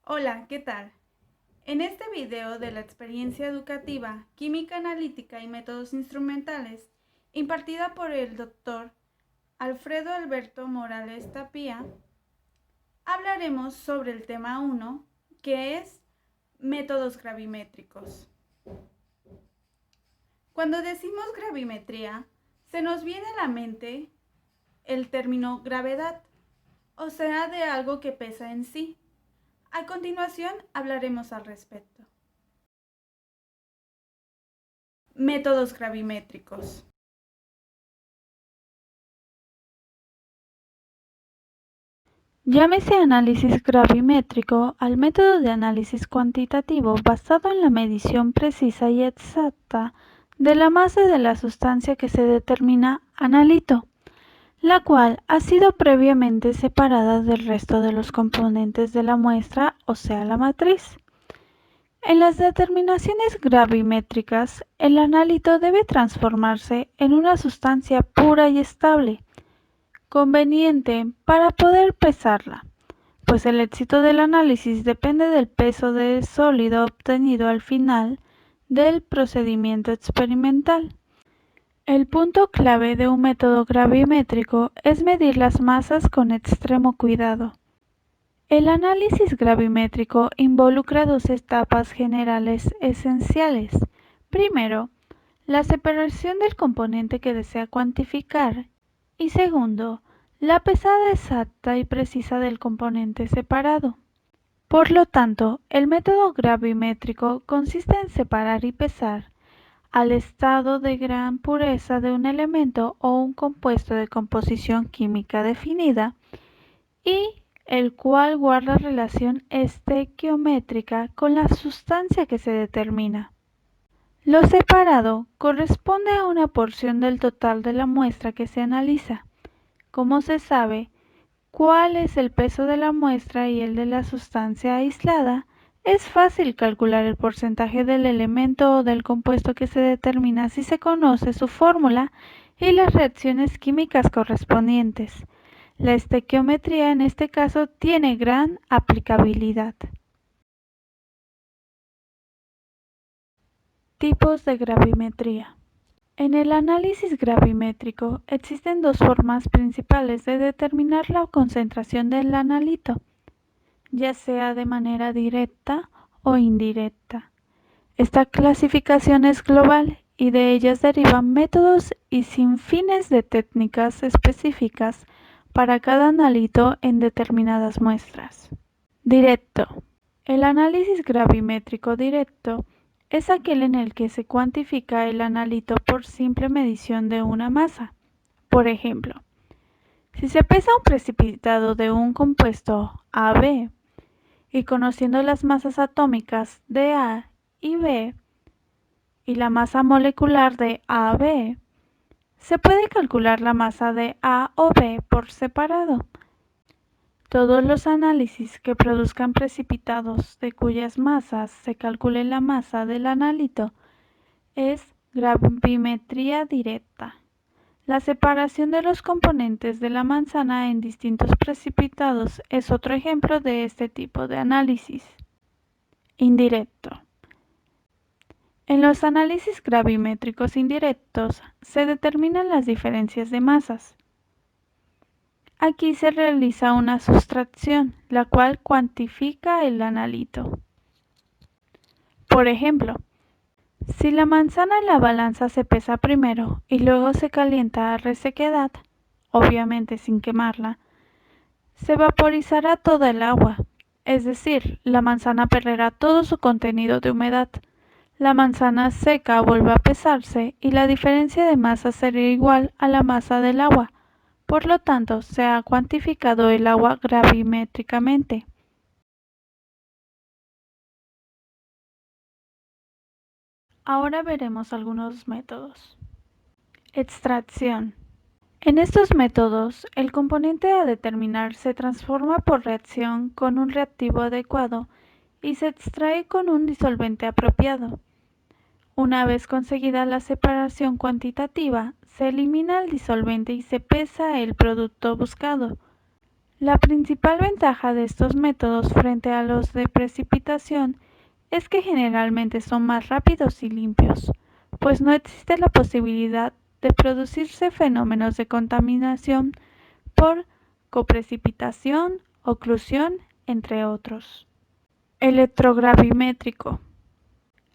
Hola, ¿qué tal? En este video de la experiencia educativa Química Analítica y Métodos Instrumentales, impartida por el doctor Alfredo Alberto Morales Tapia, hablaremos sobre el tema 1, que es métodos gravimétricos. Cuando decimos gravimetría, se nos viene a la mente el término gravedad, o sea, de algo que pesa en sí. A continuación hablaremos al respecto. Métodos gravimétricos. Llámese análisis gravimétrico al método de análisis cuantitativo basado en la medición precisa y exacta de la masa de la sustancia que se determina analito, la cual ha sido previamente separada del resto de los componentes de la muestra, o sea, la matriz. En las determinaciones gravimétricas, el analito debe transformarse en una sustancia pura y estable, conveniente para poder pesarla, pues el éxito del análisis depende del peso del sólido obtenido al final del procedimiento experimental. El punto clave de un método gravimétrico es medir las masas con extremo cuidado. El análisis gravimétrico involucra dos etapas generales esenciales. Primero, la separación del componente que desea cuantificar y segundo, la pesada exacta y precisa del componente separado. Por lo tanto, el método gravimétrico consiste en separar y pesar al estado de gran pureza de un elemento o un compuesto de composición química definida y el cual guarda relación estequiométrica con la sustancia que se determina. Lo separado corresponde a una porción del total de la muestra que se analiza. Como se sabe cuál es el peso de la muestra y el de la sustancia aislada, es fácil calcular el porcentaje del elemento o del compuesto que se determina si se conoce su fórmula y las reacciones químicas correspondientes. La estequiometría en este caso tiene gran aplicabilidad. Tipos de gravimetría. En el análisis gravimétrico existen dos formas principales de determinar la concentración del analito, ya sea de manera directa o indirecta. Esta clasificación es global y de ellas derivan métodos y sinfines de técnicas específicas para cada analito en determinadas muestras. Directo. El análisis gravimétrico directo es aquel en el que se cuantifica el analito por simple medición de una masa. Por ejemplo, si se pesa un precipitado de un compuesto AB y conociendo las masas atómicas de A y B y la masa molecular de AB, se puede calcular la masa de A o B por separado. Todos los análisis que produzcan precipitados de cuyas masas se calcule la masa del analito es gravimetría directa. La separación de los componentes de la manzana en distintos precipitados es otro ejemplo de este tipo de análisis. Indirecto. En los análisis gravimétricos indirectos se determinan las diferencias de masas. Aquí se realiza una sustracción, la cual cuantifica el analito. Por ejemplo, si la manzana en la balanza se pesa primero y luego se calienta a resequedad, obviamente sin quemarla, se vaporizará toda el agua, es decir, la manzana perderá todo su contenido de humedad. La manzana seca vuelve a pesarse y la diferencia de masa será igual a la masa del agua. Por lo tanto, se ha cuantificado el agua gravimétricamente. Ahora veremos algunos métodos. Extracción. En estos métodos, el componente a determinar se transforma por reacción con un reactivo adecuado y se extrae con un disolvente apropiado. Una vez conseguida la separación cuantitativa, se elimina el disolvente y se pesa el producto buscado. La principal ventaja de estos métodos frente a los de precipitación es que generalmente son más rápidos y limpios, pues no existe la posibilidad de producirse fenómenos de contaminación por coprecipitación, oclusión, entre otros. Electrogravimétrico.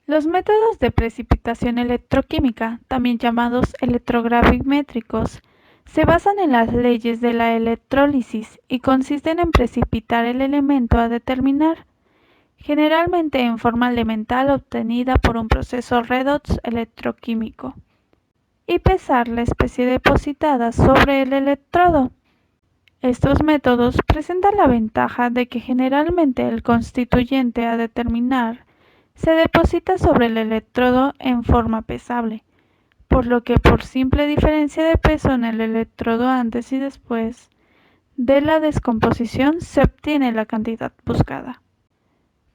Los métodos de precipitación electroquímica, también llamados electrogravimétricos, se basan en las leyes de la electrólisis y consisten en precipitar el elemento a determinar, generalmente en forma elemental obtenida por un proceso redox electroquímico, y pesar la especie depositada sobre el electrodo. Estos métodos presentan la ventaja de que generalmente el constituyente a determinar se deposita sobre el electrodo en forma pesable, por lo que por simple diferencia de peso en el electrodo antes y después de la descomposición se obtiene la cantidad buscada.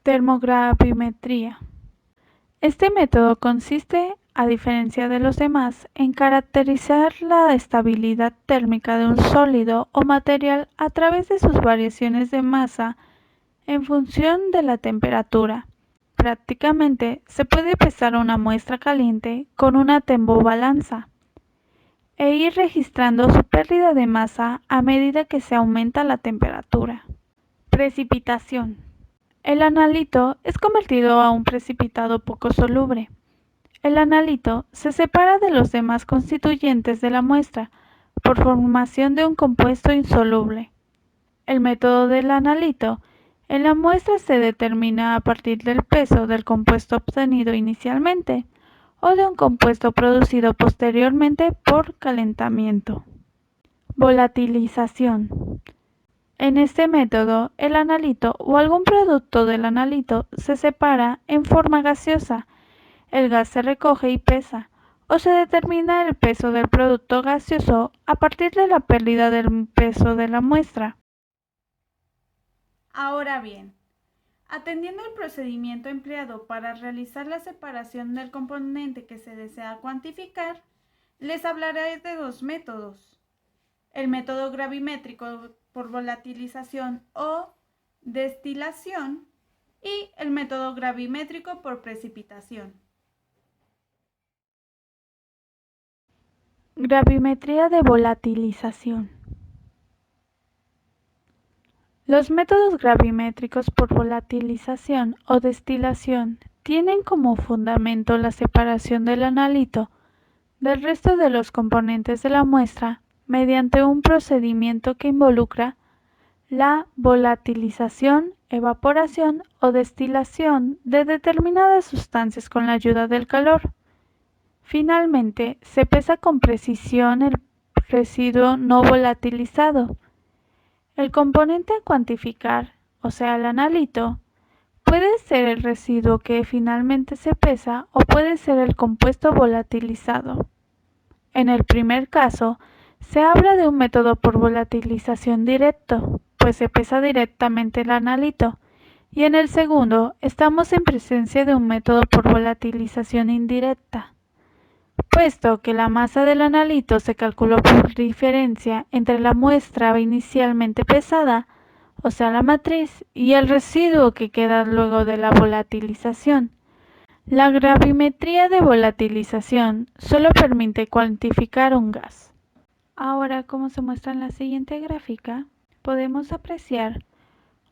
Termogravimetría. Este método consiste, a diferencia de los demás, en caracterizar la estabilidad térmica de un sólido o material a través de sus variaciones de masa en función de la temperatura. Prácticamente se puede pesar una muestra caliente con una tembobalanza e ir registrando su pérdida de masa a medida que se aumenta la temperatura. Precipitación. El analito es convertido a un precipitado poco soluble. El analito se separa de los demás constituyentes de la muestra por formación de un compuesto insoluble. El método del analito en la muestra se determina a partir del peso del compuesto obtenido inicialmente o de un compuesto producido posteriormente por calentamiento. Volatilización. En este método, el analito o algún producto del analito se separa en forma gaseosa, el gas se recoge y pesa, o se determina el peso del producto gaseoso a partir de la pérdida del peso de la muestra. Ahora bien, atendiendo al procedimiento empleado para realizar la separación del componente que se desea cuantificar, les hablaré de dos métodos: el método gravimétrico por volatilización o destilación y el método gravimétrico por precipitación. Gravimetría de volatilización. Los métodos gravimétricos por volatilización o destilación tienen como fundamento la separación del analito del resto de los componentes de la muestra mediante un procedimiento que involucra la volatilización, evaporación o destilación de determinadas sustancias con la ayuda del calor. Finalmente, se pesa con precisión el residuo no volatilizado. El componente a cuantificar, o sea el analito, puede ser el residuo que finalmente se pesa o puede ser el compuesto volatilizado. En el primer caso, se habla de un método por volatilización directo, pues se pesa directamente el analito, y en el segundo estamos en presencia de un método por volatilización indirecta, puesto que la masa del analito se calculó por diferencia entre la muestra inicialmente pesada, o sea la matriz, y el residuo que queda luego de la volatilización. La gravimetría de volatilización solo permite cuantificar un gas. Ahora, como se muestra en la siguiente gráfica, podemos apreciar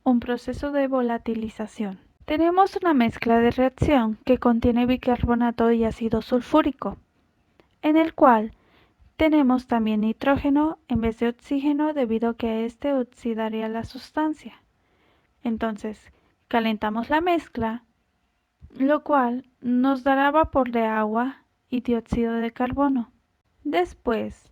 un proceso de volatilización. Tenemos una mezcla de reacción que contiene bicarbonato y ácido sulfúrico, en el cual tenemos también nitrógeno en vez de oxígeno debido a que éste oxidaría la sustancia. Entonces, calentamos la mezcla, lo cual nos dará vapor de agua y dióxido de carbono. Después,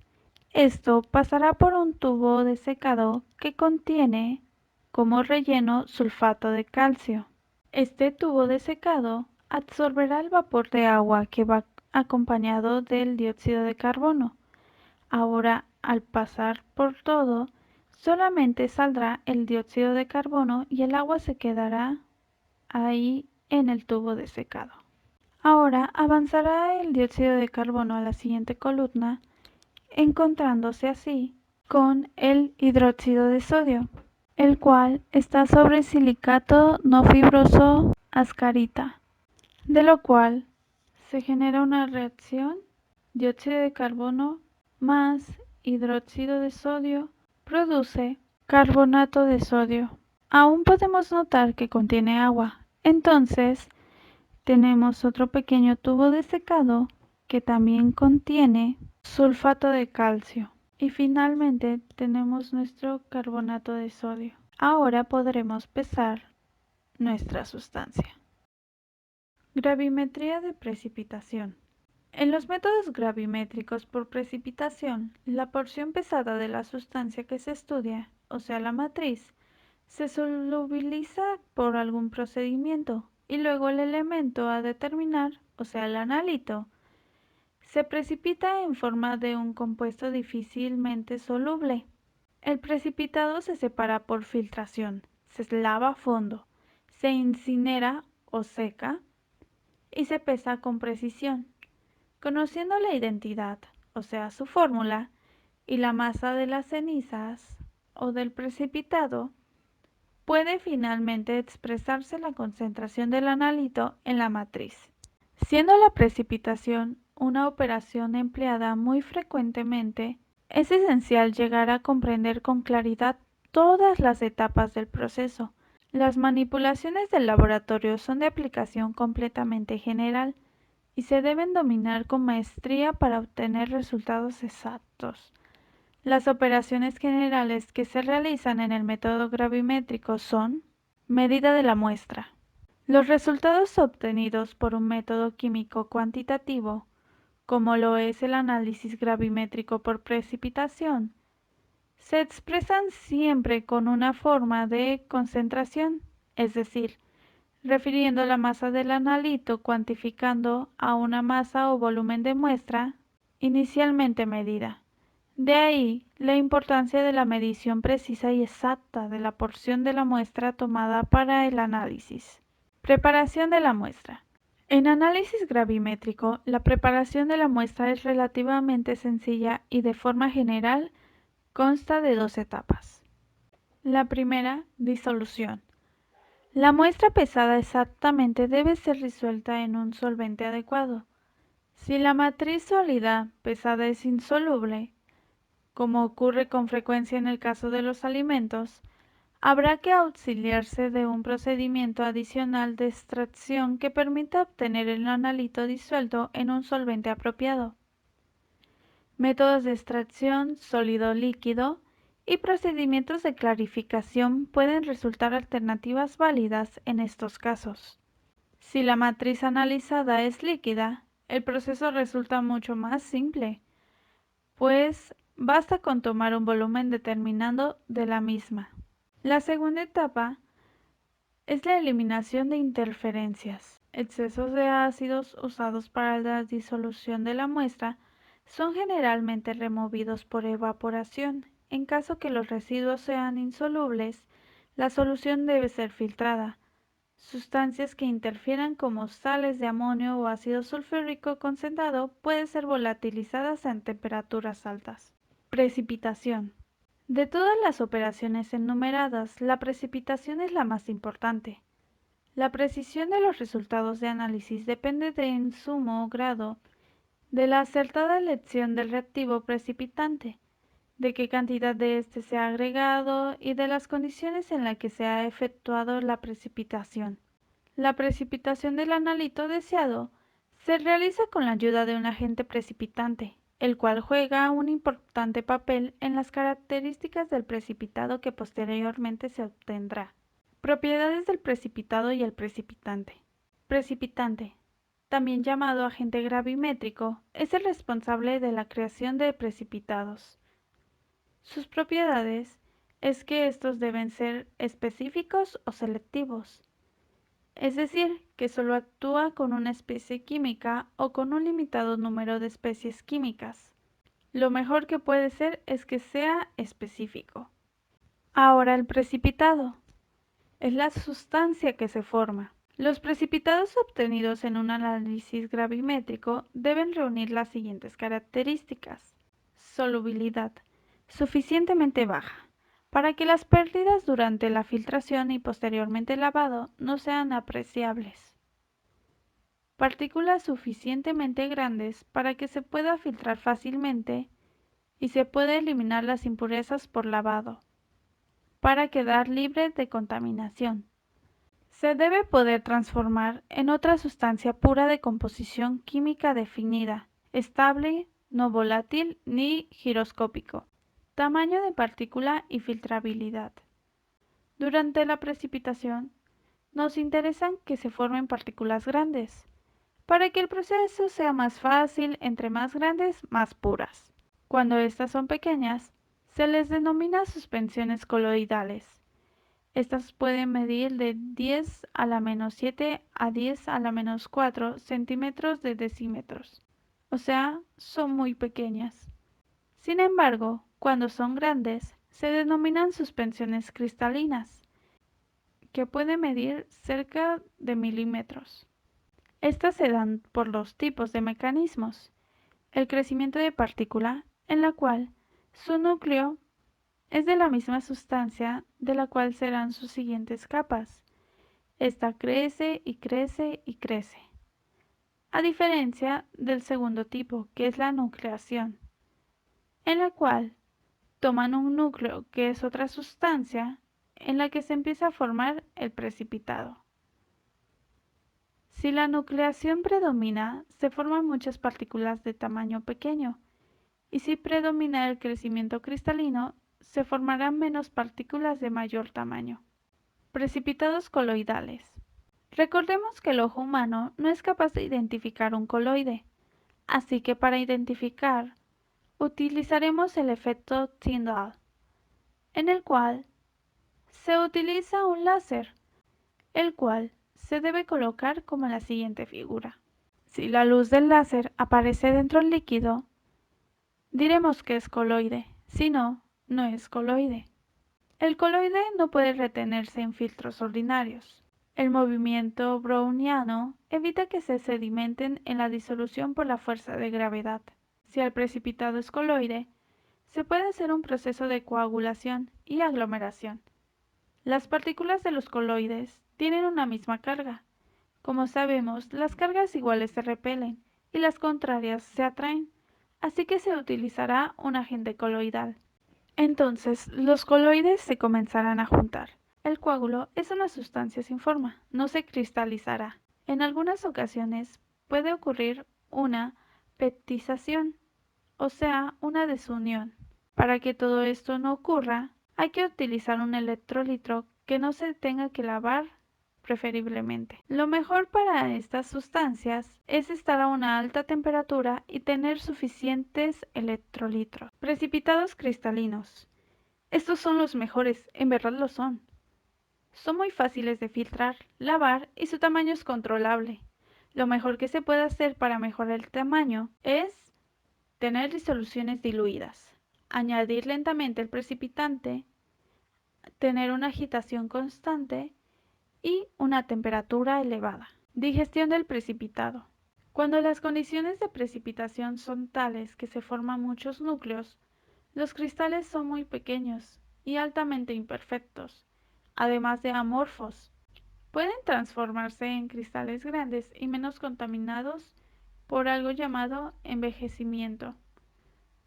esto pasará por un tubo de secado que contiene como relleno sulfato de calcio. Este tubo de secado absorberá el vapor de agua que va acompañado del dióxido de carbono. Ahora, al pasar por todo, solamente saldrá el dióxido de carbono y el agua se quedará ahí en el tubo de secado. Ahora avanzará el dióxido de carbono a la siguiente columna, encontrándose así con el hidróxido de sodio. el cual está sobre silicato no fibroso ascarita, de lo cual se genera una reacción: dióxido de carbono más hidróxido de sodio produce carbonato de sodio. Aún podemos notar que contiene agua, entonces tenemos otro pequeño tubo de secado que también contiene sulfato de calcio. Y finalmente tenemos nuestro carbonato de sodio. Ahora podremos pesar nuestra sustancia. Gravimetría de precipitación. En los métodos gravimétricos por precipitación, la porción pesada de la sustancia que se estudia, o sea la matriz, se solubiliza por algún procedimiento y luego el elemento a determinar, o sea el analito, se precipita en forma de un compuesto difícilmente soluble. El precipitado se separa por filtración, se lava a fondo, se incinera o seca y se pesa con precisión. Conociendo la identidad, o sea su fórmula, y la masa de las cenizas o del precipitado, puede finalmente expresarse la concentración del analito en la matriz. Siendo la precipitación una operación empleada muy frecuentemente, es esencial llegar a comprender con claridad todas las etapas del proceso. Las manipulaciones del laboratorio son de aplicación completamente general y se deben dominar con maestría para obtener resultados exactos. Las operaciones generales que se realizan en el método gravimétrico son: medida de la muestra. Los resultados obtenidos por un método químico cuantitativo, como lo es el análisis gravimétrico por precipitación, se expresan siempre con una forma de concentración, es decir, refiriendo la masa del analito cuantificando a una masa o volumen de muestra inicialmente medida. De ahí la importancia de la medición precisa y exacta de la porción de la muestra tomada para el análisis. Preparación de la muestra. En análisis gravimétrico, la preparación de la muestra es relativamente sencilla y de forma general consta de dos etapas. La primera, disolución. La muestra pesada exactamente debe ser disuelta en un solvente adecuado. Si la matriz sólida pesada es insoluble, como ocurre con frecuencia en el caso de los alimentos, habrá que auxiliarse de un procedimiento adicional de extracción que permita obtener el analito disuelto en un solvente apropiado. Métodos de extracción sólido-líquido y procedimientos de clarificación pueden resultar alternativas válidas en estos casos. Si la matriz analizada es líquida, el proceso resulta mucho más simple, pues basta con tomar un volumen determinado de la misma. La segunda etapa es la eliminación de interferencias. Excesos de ácidos usados para la disolución de la muestra son generalmente removidos por evaporación. En caso que los residuos sean insolubles, la solución debe ser filtrada. Sustancias que interfieran como sales de amonio o ácido sulfúrico concentrado pueden ser volatilizadas en temperaturas altas. Precipitación. De todas las operaciones enumeradas, la precipitación es la más importante. La precisión de los resultados de análisis depende de, en sumo grado, de la acertada elección del reactivo precipitante, de qué cantidad de éste se ha agregado y de las condiciones en las que se ha efectuado la precipitación. La precipitación del analito deseado se realiza con la ayuda de un agente precipitante, el cual juega un importante papel en las características del precipitado que posteriormente se obtendrá. Propiedades del precipitado y el precipitante. Precipitante, también llamado agente gravimétrico, es el responsable de la creación de precipitados. Sus propiedades es que estos deben ser específicos o selectivos, es decir, que solo actúa con una especie química o con un limitado número de especies químicas. Lo mejor que puede ser es que sea específico. Ahora el precipitado es la sustancia que se forma. Los precipitados obtenidos en un análisis gravimétrico deben reunir las siguientes características: solubilidad suficientemente baja, para que las pérdidas durante la filtración y posteriormente el lavado no sean apreciables. Partículas suficientemente grandes para que se pueda filtrar fácilmente y se pueda eliminar las impurezas por lavado, para quedar libre de contaminación. Se debe poder transformar en otra sustancia pura de composición química definida, estable, no volátil ni giroscópico. Tamaño de partícula y filtrabilidad. Durante la precipitación, nos interesan que se formen partículas grandes. Para que el proceso sea más fácil, entre más grandes, más puras. Cuando estas son pequeñas, se les denomina suspensiones coloidales. Estas pueden medir de 10 a la menos 7 a 10 a la menos 4 centímetros de decímetros. O sea, son muy pequeñas. Sin embargo, cuando son grandes, se denominan suspensiones cristalinas, que pueden medir cerca de milímetros. Estas se dan por dos tipos de mecanismos: el crecimiento de partícula, en la cual su núcleo es de la misma sustancia de la cual serán sus siguientes capas. Esta crece y crece y crece. A diferencia del segundo tipo, que es la nucleación, en la cual toman un núcleo que es otra sustancia en la que se empieza a formar el precipitado. Si la nucleación predomina, se forman muchas partículas de tamaño pequeño, y si predomina el crecimiento cristalino, se formarán menos partículas de mayor tamaño. Precipitados coloidales. Recordemos que el ojo humano no es capaz de identificar un coloide, así que para identificar utilizaremos el efecto Tyndall, en el cual se utiliza un láser, el cual se debe colocar como la siguiente figura. Si la luz del láser aparece dentro del líquido, diremos que es coloide, si no, no es coloide. El coloide no puede retenerse en filtros ordinarios. El movimiento browniano evita que se sedimenten en la disolución por la fuerza de gravedad. Si el precipitado es coloide, se puede hacer un proceso de coagulación y aglomeración. Las partículas de los coloides tienen una misma carga. Como sabemos, las cargas iguales se repelen y las contrarias se atraen, así que se utilizará un agente coloidal. Entonces, los coloides se comenzarán a juntar. El coágulo es una sustancia sin forma, no se cristalizará. En algunas ocasiones puede ocurrir una peptización, o sea, una desunión. Para que todo esto no ocurra, hay que utilizar un electrolito que no se tenga que lavar preferiblemente. Lo mejor para estas sustancias es estar a una alta temperatura y tener suficientes electrolitos. Precipitados cristalinos. Estos son los mejores, en verdad lo son. Son muy fáciles de filtrar, lavar y su tamaño es controlable. Lo mejor que se puede hacer para mejorar el tamaño es tener disoluciones diluidas, añadir lentamente el precipitante, tener una agitación constante y una temperatura elevada. Digestión del precipitado. Cuando las condiciones de precipitación son tales que se forman muchos núcleos, los cristales son muy pequeños y altamente imperfectos, además de amorfos. Pueden transformarse en cristales grandes y menos contaminados por algo llamado envejecimiento.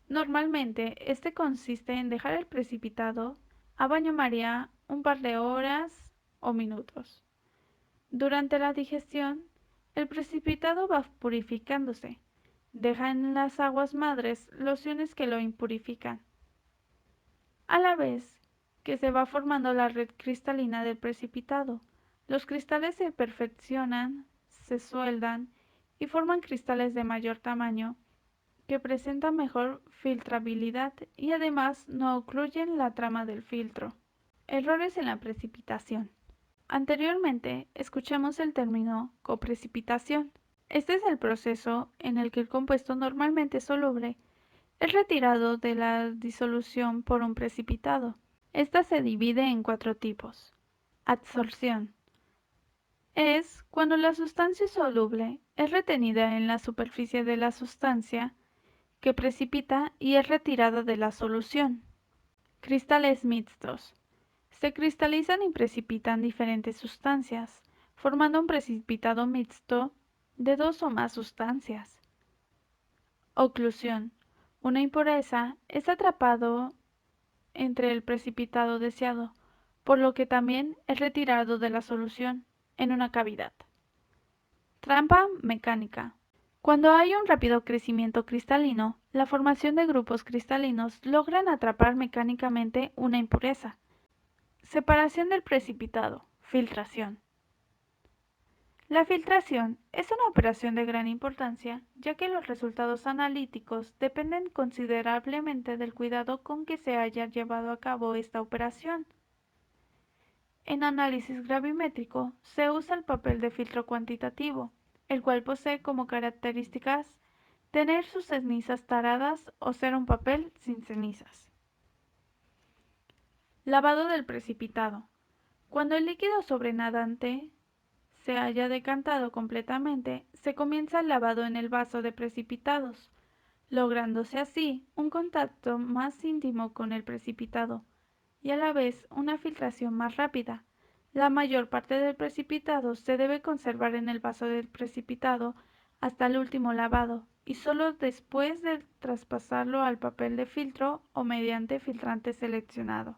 Normalmente, este consiste en dejar el precipitado a baño María un par de horas o minutos. Durante la digestión, el precipitado va purificándose. Deja en las aguas madres lociones que lo impurifican, a la vez que se va formando la red cristalina del precipitado. Los cristales se perfeccionan, se sueldan y forman cristales de mayor tamaño que presentan mejor filtrabilidad y además no ocluyen la trama del filtro. Errores en la precipitación. Anteriormente escuchamos el término coprecipitación. Este es el proceso en el que el compuesto normalmente soluble es retirado de la disolución por un precipitado. Esta se divide en 4 tipos. Adsorción. Es cuando la sustancia soluble es retenida en la superficie de la sustancia que precipita y es retirada de la solución. Cristales mixtos. Se cristalizan y precipitan diferentes sustancias, formando un precipitado mixto de dos o más sustancias. Oclusión. Una impureza es atrapado entre el precipitado deseado, por lo que también es retirado de la solución en una cavidad. Trampa mecánica. Cuando hay un rápido crecimiento cristalino, la formación de grupos cristalinos logran atrapar mecánicamente una impureza. Separación del precipitado. Filtración. La filtración es una operación de gran importancia, ya que los resultados analíticos dependen considerablemente del cuidado con que se haya llevado a cabo esta operación. En análisis gravimétrico se usa el papel de filtro cuantitativo, el cual posee como características tener sus cenizas taradas o ser un papel sin cenizas. Lavado del precipitado. Cuando el líquido sobrenadante se haya decantado completamente, se comienza el lavado en el vaso de precipitados, lográndose así un contacto más íntimo con el precipitado y a la vez una filtración más rápida. La mayor parte del precipitado se debe conservar en el vaso del precipitado hasta el último lavado y solo después de traspasarlo al papel de filtro o mediante filtrante seleccionado.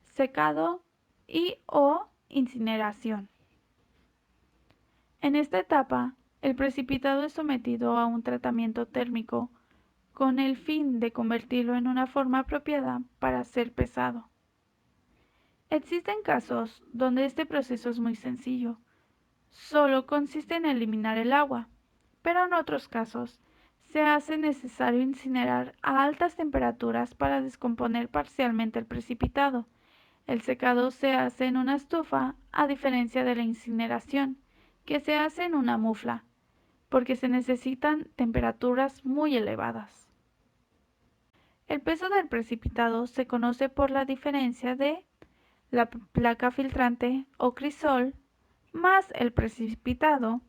Secado y/o incineración. En esta etapa, el precipitado es sometido a un tratamiento térmico con el fin de convertirlo en una forma apropiada para ser pesado. Existen casos donde este proceso es muy sencillo, solo consiste en eliminar el agua, pero en otros casos se hace necesario incinerar a altas temperaturas para descomponer parcialmente el precipitado. El secado se hace en una estufa, a diferencia de la incineración, que se hace en una mufla, porque se necesitan temperaturas muy elevadas. El peso del precipitado se conoce por la diferencia de la placa filtrante o crisol más el precipitado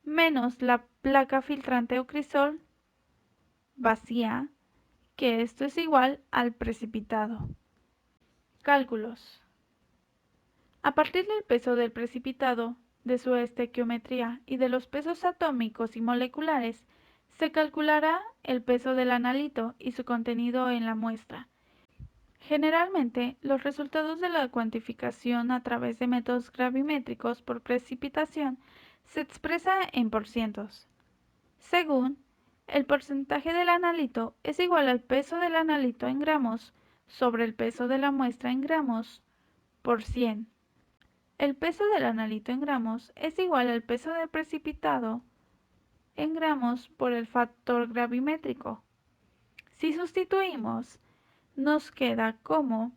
menos la placa filtrante o crisol vacía, que esto es igual al precipitado. Cálculos. A partir del peso del precipitado, de su estequiometría y de los pesos atómicos y moleculares, se calculará el peso del analito y su contenido en la muestra. Generalmente, los resultados de la cuantificación a través de métodos gravimétricos por precipitación se expresa en porcientos. Según, el porcentaje del analito es igual al peso del analito en gramos sobre el peso de la muestra en gramos por 100. El peso del analito en gramos es igual al peso del precipitado en gramos por el factor gravimétrico. Si sustituimos, nos queda como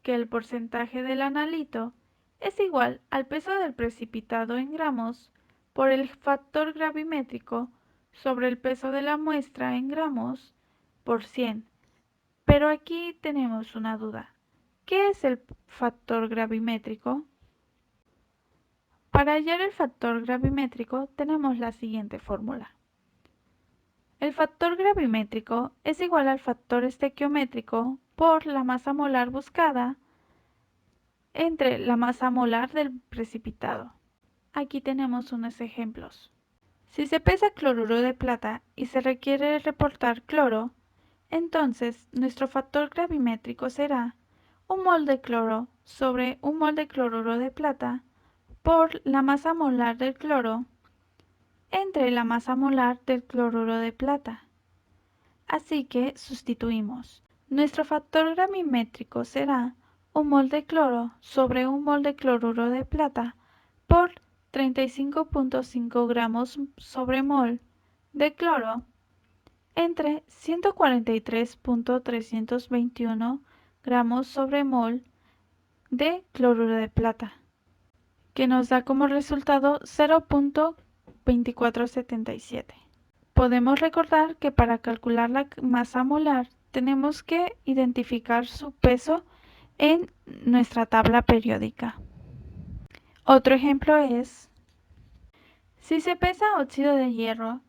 que el porcentaje del analito es igual al peso del precipitado en gramos por el factor gravimétrico sobre el peso de la muestra en gramos por 100. Pero aquí tenemos una duda. ¿Qué es el factor gravimétrico? Para hallar el factor gravimétrico tenemos la siguiente fórmula. El factor gravimétrico es igual al factor estequiométrico por la masa molar buscada entre la masa molar del precipitado. Aquí tenemos unos ejemplos. Si se pesa cloruro de plata y se requiere reportar cloro, entonces nuestro factor gravimétrico será 1 mol de cloro sobre 1 mol de cloruro de plata por la masa molar del cloro entre la masa molar del cloruro de plata. Así que sustituimos. Nuestro factor gravimétrico será 1 mol de cloro sobre 1 mol de cloruro de plata por 35.5 gramos sobre mol de cloro entre 143.321 gramos sobre mol de cloruro de plata, que nos da como resultado 0.2477. Podemos recordar que para calcular la masa molar tenemos que identificar su peso en nuestra tabla periódica. Otro ejemplo es, si se pesa óxido de hierro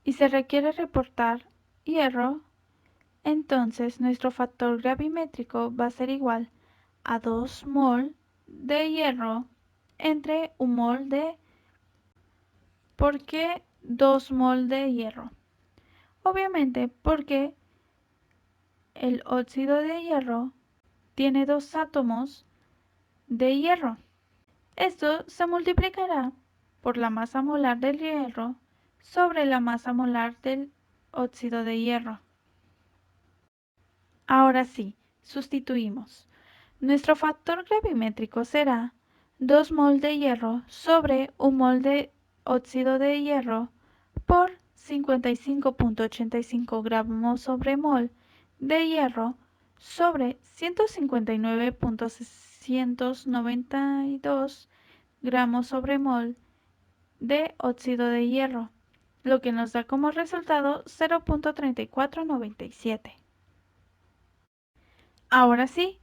y se requiere reportar hierro, entonces nuestro factor gravimétrico va a ser igual a 2 mol de hierro entre 1 mol de... ¿Por qué 2 mol de hierro? Obviamente porque el óxido de hierro tiene 2 átomos de hierro. Esto se multiplicará por la masa molar del hierro sobre la masa molar del óxido de hierro. Ahora sí, sustituimos. Nuestro factor gravimétrico será 2 mol de hierro sobre 1 mol de óxido de hierro por 55.85 gramos sobre mol de hierro sobre 159.692 gramos sobre mol de óxido de hierro, lo que nos da como resultado 0.3497. Ahora sí,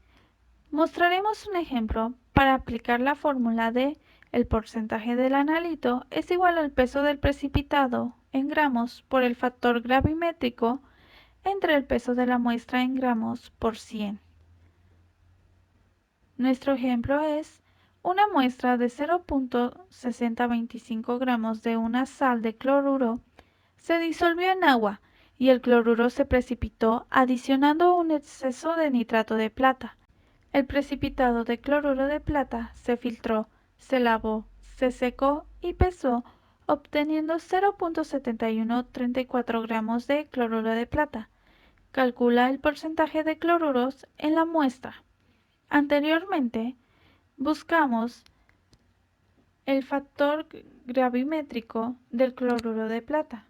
mostraremos un ejemplo para aplicar la fórmula de el porcentaje del analito es igual al peso del precipitado en gramos por el factor gravimétrico entre el peso de la muestra en gramos por 100. Nuestro ejemplo es una muestra de 0.6025 gramos de una sal de cloruro se disolvió en agua y el cloruro se precipitó adicionando un exceso de nitrato de plata. El precipitado de cloruro de plata se filtró, se lavó, se secó y pesó, obteniendo 0.7134 gramos de cloruro de plata. Calcula el porcentaje de cloruros en la muestra. Anteriormente, buscamos el factor gravimétrico del cloruro de plata,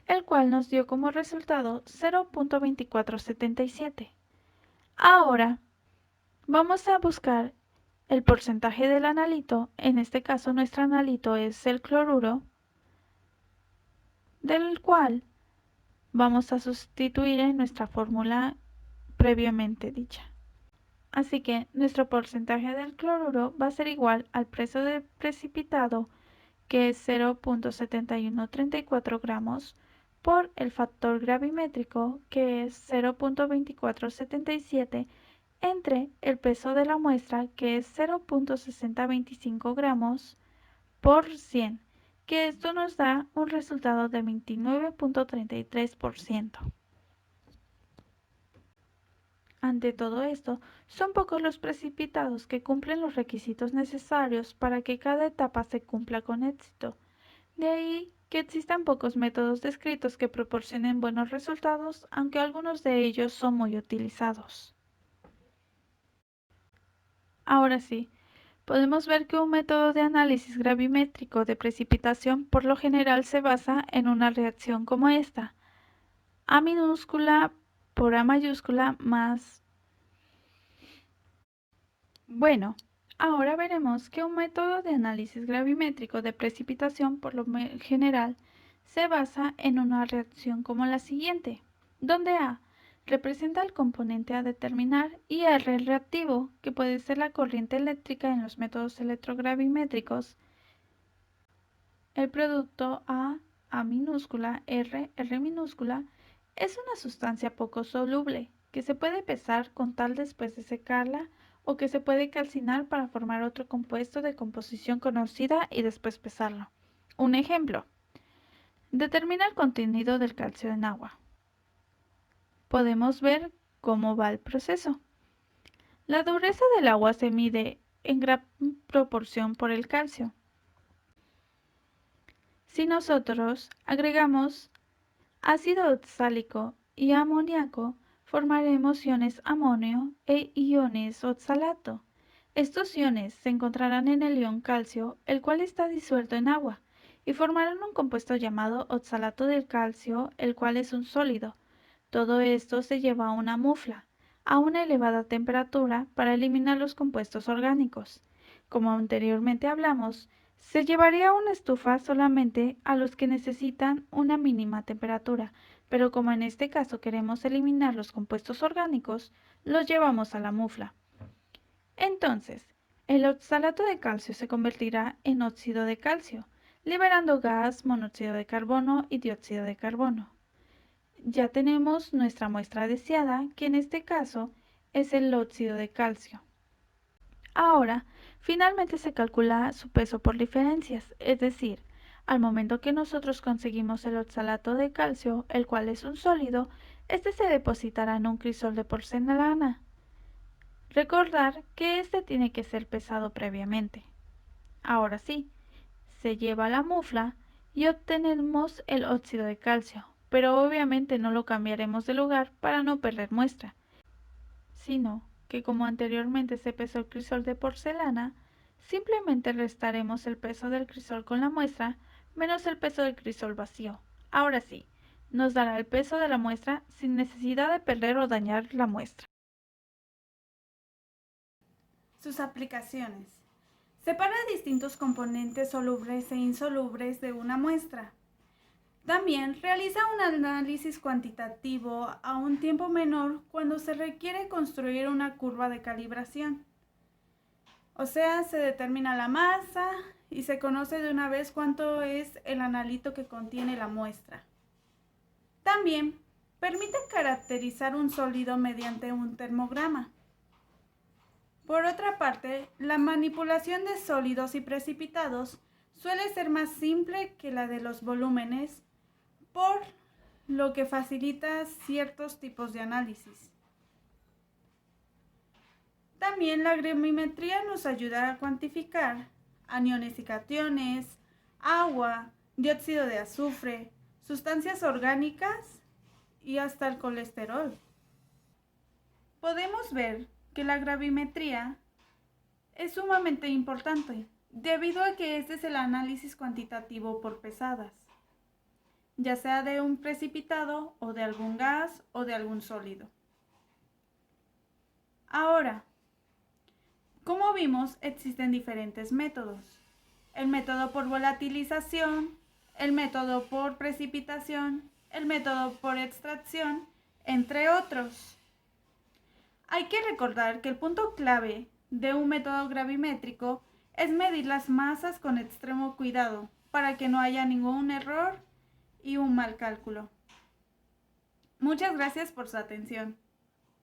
el cual nos dio como resultado 0.2477. Ahora, vamos a buscar el porcentaje del analito, en este caso nuestro analito es el cloruro, del cual vamos a sustituir en nuestra fórmula previamente dicha. Así que nuestro porcentaje del cloruro va a ser igual al peso del precipitado, que es 0.7134 gramos, por el factor gravimétrico, que es 0.2477, entre el peso de la muestra, que es 0.6025 gramos, por 100, que esto nos da un resultado de 29.33%. Ante todo esto, son pocos los precipitados que cumplen los requisitos necesarios para que cada etapa se cumpla con éxito. De ahí que existan pocos métodos descritos que proporcionen buenos resultados, aunque algunos de ellos son muy utilizados. Ahora sí, podemos ver que un método de análisis gravimétrico de precipitación por lo general se basa en una reacción como esta: A minúscula por A mayúscula más... Bueno, ahora veremos que un método de análisis gravimétrico de precipitación por lo general se basa en una reacción como la siguiente, donde A representa el componente a determinar y R el reactivo, que puede ser la corriente eléctrica en los métodos electrogravimétricos. El producto A minúscula, R minúscula, es una sustancia poco soluble que se puede pesar con tal después de secarla o que se puede calcinar para formar otro compuesto de composición conocida y después pesarlo. Un ejemplo: determina el contenido del calcio en agua. Podemos ver cómo va el proceso. La dureza del agua se mide en gran proporción por el calcio. Si nosotros agregamos ácido oxálico y amoníaco, formaremos iones amonio e iones oxalato. Estos iones se encontrarán en el ion calcio, el cual está disuelto en agua, y formarán un compuesto llamado oxalato del calcio, el cual es un sólido. Todo esto se lleva a una mufla, a una elevada temperatura, para eliminar los compuestos orgánicos. Como anteriormente hablamos, se llevaría a una estufa solamente a los que necesitan una mínima temperatura, pero como en este caso queremos eliminar los compuestos orgánicos, los llevamos a la mufla. Entonces, el oxalato de calcio se convertirá en óxido de calcio, liberando gas, monóxido de carbono y dióxido de carbono. Ya tenemos nuestra muestra deseada, que en este caso es el óxido de calcio. Ahora, finalmente se calcula su peso por diferencias, es decir, al momento que nosotros conseguimos el oxalato de calcio, el cual es un sólido, este se depositará en un crisol de porcelana. Recordar que este tiene que ser pesado previamente. Ahora sí, se lleva a la mufla y obtenemos el óxido de calcio, pero obviamente no lo cambiaremos de lugar para no perder muestra, sino que como anteriormente se pesó el crisol de porcelana, simplemente restaremos el peso del crisol con la muestra menos el peso del crisol vacío. Ahora sí, nos dará el peso de la muestra sin necesidad de perder o dañar la muestra. Sus aplicaciones. Separa distintos componentes solubles e insolubles de una muestra. También realiza un análisis cuantitativo a un tiempo menor cuando se requiere construir una curva de calibración. O sea, se determina la masa y se conoce de una vez cuánto es el analito que contiene la muestra. También permite caracterizar un sólido mediante un termograma. Por otra parte, la manipulación de sólidos y precipitados suele ser más simple que la de los volúmenes, por lo que facilita ciertos tipos de análisis. También la gravimetría nos ayuda a cuantificar aniones y cationes, agua, dióxido de azufre, sustancias orgánicas y hasta el colesterol. Podemos ver que la gravimetría es sumamente importante, debido a que este es el análisis cuantitativo por pesadas, ya sea de un precipitado o de algún gas o de algún sólido. Ahora, como vimos, existen diferentes métodos. El método por volatilización, el método por precipitación, el método por extracción, entre otros. Hay que recordar que el punto clave de un método gravimétrico es medir las masas con extremo cuidado para que no haya ningún error y un mal cálculo. Muchas gracias por su atención.